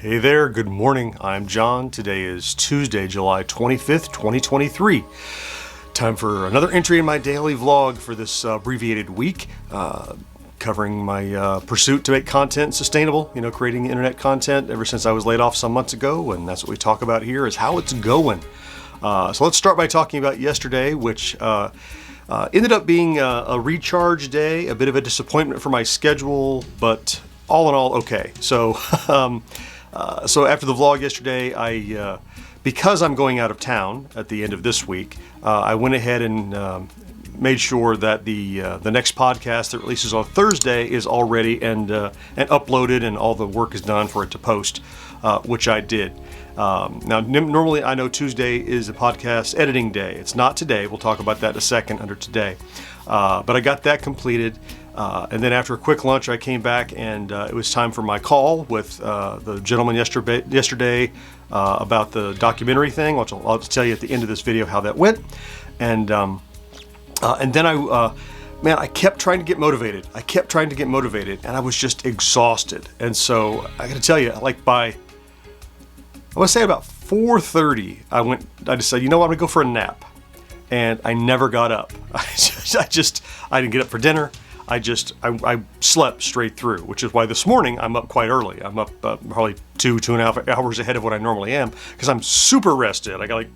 Hey there, good morning. I'm John. Today is Tuesday, July 25th, 2023. Time for another entry in my daily vlog for this abbreviated week, covering my pursuit to make content sustainable, creating internet content ever since I was laid off some months ago, and that's what we talk about here is how it's going. So let's start by talking about yesterday, which ended up being a recharge day, a bit of a disappointment for my schedule, but all in all, okay. So after the vlog yesterday, because I'm going out of town at the end of this week, I went ahead and made sure that the next podcast that releases on Thursday is all ready and uploaded, and all the work is done for it to post, which I did. Now, normally I know Tuesday is a podcast editing day. It's not today. We'll talk about that in a second under today. But I got that completed. And then after a quick lunch, I came back and it was time for my call with the gentleman yesterday about the documentary thing, which I'll tell you at the end of this video how that went. And then I kept trying to get motivated. And I was just exhausted. And so I got to tell you, I want to say about 4:30, I decided, I'm going to go for a nap. And I never got up. I didn't get up for dinner. I slept straight through, which is why this morning I'm up quite early. I'm up probably 2.5 hours ahead of what I normally am, because I'm super rested. I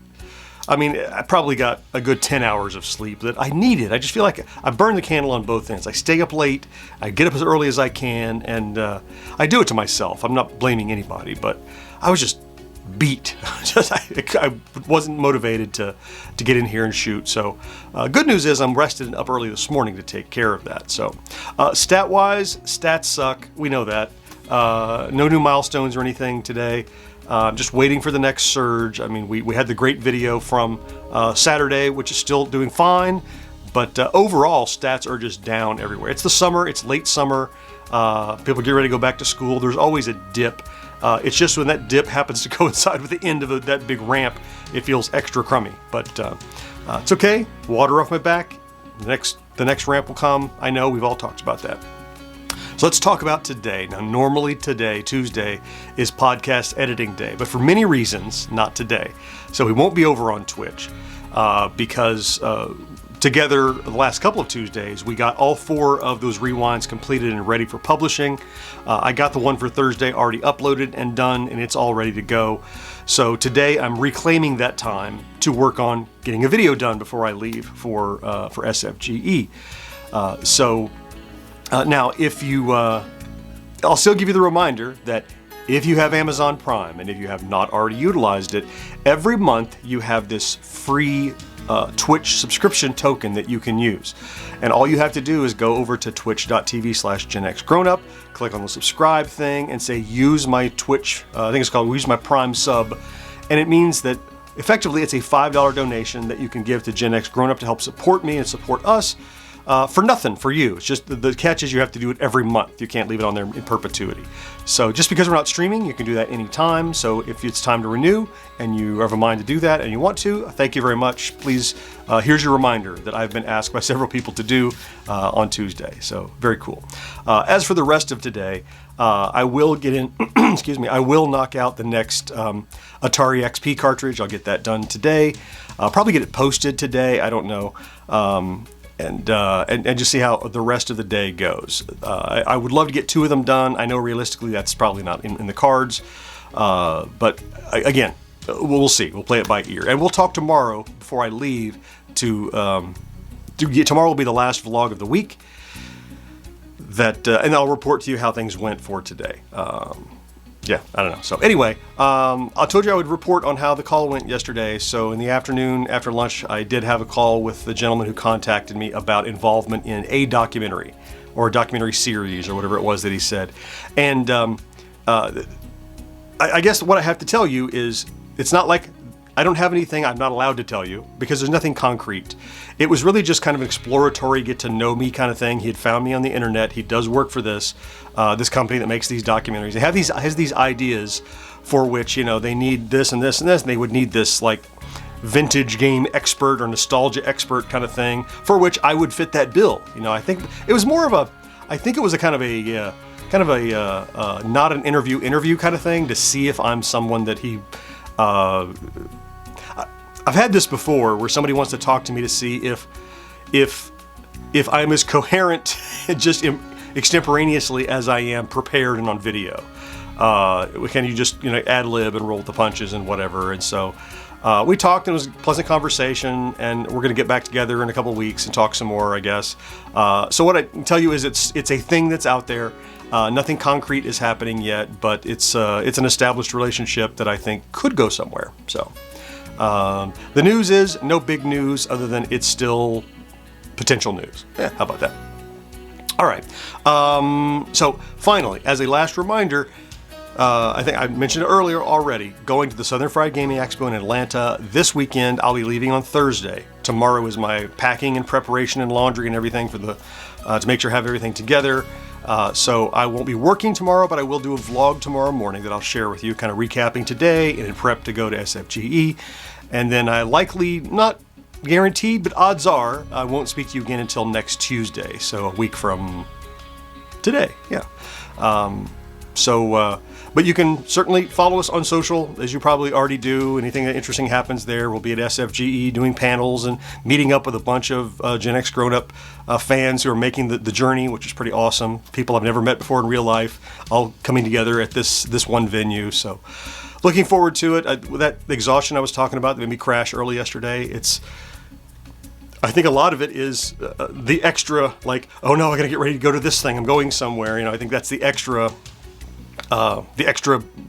probably got a good 10 hours of sleep that I needed. I just feel like I burn the candle on both ends. I stay up late, I get up as early as I can, and I do it to myself. I'm not blaming anybody, but I was just beat. I wasn't motivated to get in here and shoot. So good news is I'm rested and up early this morning to take care of that. So stat-wise, stats suck. We know that. No new milestones or anything today. Just waiting for the next surge. We had the great video from Saturday, which is still doing fine, but overall stats are just down everywhere. It's the summer. It's late summer. People get ready to go back to school. There's always a dip. It's just when that dip happens to coincide with the end of that big ramp, it feels extra crummy. But it's okay. Water off my back. The next ramp will come. I know, we've all talked about that. So let's talk about today. Now, normally today, Tuesday, is podcast editing day, but for many reasons, not today. So we won't be over on Twitch because together the last couple of Tuesdays, we got all 4 of those rewinds completed and ready for publishing. I got the one for Thursday already uploaded and done, and it's all ready to go. So today I'm reclaiming that time to work on getting a video done before I leave for SFGE. Now, if you, I'll still give you the reminder that if you have Amazon Prime and if you have not already utilized it, every month you have this free Twitch subscription token that you can use. And all you have to do is go over to twitch.tv/GenXGrownUp, click on the subscribe thing and say use my Twitch, I think it's called use my Prime sub. And it means that effectively it's a $5 donation that you can give to GenXGrownUp to help support me and support us. For nothing for you. It's just the catch is you have to do it every month. You can't leave it on there in perpetuity. So just because we're not streaming, you can do that anytime. So if it's time to renew and you have a mind to do that and you want to, thank you very much. Please, here's your reminder that I've been asked by several people to do on Tuesday. So very cool. As for the rest of today, I will get in, excuse me, I will knock out the next Atari XP cartridge. I'll get that done today. I'll probably get it posted today. I don't know. And just see how the rest of the day goes. I would love to get 2 of them done. I know realistically that's probably not in the cards, but again, we'll see. We'll play it by ear, and we'll talk tomorrow before I leave. Tomorrow will be the last vlog of the week. And I'll report to you how things went for today. Yeah, I don't know. So anyway, I told you I would report on how the call went yesterday. So in the afternoon, after lunch, I did have a call with the gentleman who contacted me about involvement in a documentary or a documentary series or whatever it was that he said. And I guess what I have to tell you is it's not like I don't have anything I'm not allowed to tell you because there's nothing concrete. It was really just kind of an exploratory, get to know me kind of thing. He had found me on the internet. He does work for this company that makes these documentaries. They has these ideas for which, they need this and this and this, and they would need this like vintage game expert or nostalgia expert kind of thing for which I would fit that bill. I think it was more of a, I think it was a kind of a kind of a not an interview kind of thing to see if I'm someone that he. I've had this before where somebody wants to talk to me to see if I'm as coherent just extemporaneously as I am prepared and on video. Can you just ad lib and roll with the punches and whatever? And so we talked, and it was a pleasant conversation, and we're going to get back together in a couple weeks and talk some more, I guess. So what I can tell you is it's a thing that's out there. Nothing concrete is happening yet, but it's an established relationship that I think could go somewhere. So the news is no big news other than it's still potential news. How about that? All right. So finally, as a last reminder, I think I mentioned it earlier already, going to the Southern Fried Gaming Expo in Atlanta this weekend. I'll be leaving on Thursday. Tomorrow is my packing and preparation and laundry and everything for the to make sure I have everything together. So I won't be working tomorrow, but I will do a vlog tomorrow morning that I'll share with you, kind of recapping today and in prep to go to SFGE. And then I likely, not guaranteed, but odds are, I won't speak to you again until next Tuesday. So a week from today, yeah. But you can certainly follow us on social, as you probably already do. Anything that interesting happens there, we'll be at SFGE doing panels and meeting up with a bunch of GenXGrownUp fans who are making the journey, which is pretty awesome. People I've never met before in real life, all coming together at this one venue. So looking forward to it. That exhaustion I was talking about that made me crash early yesterday, I think a lot of it is the extra, like, oh no, I gotta get ready to go to this thing, I'm going somewhere. I think that's the extra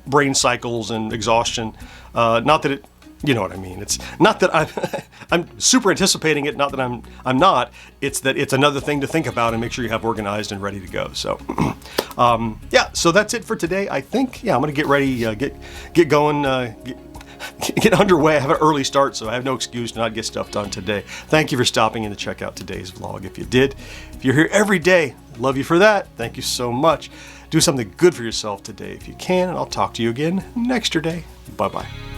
brain cycles and exhaustion. Not that it, you know what I mean. It's not that I'm super anticipating it. Not that I'm not. It's that it's another thing to think about and make sure you have organized and ready to go. So, yeah. So that's it for today. I think. Yeah, I'm gonna get ready, get going, get underway. I have an early start, so I have no excuse to not get stuff done today. Thank you for stopping in to check out today's vlog. If you did, if you're here every day, love you for that. Thank you so much. Do something good for yourself today if you can, and I'll talk to you again next day. Bye-bye.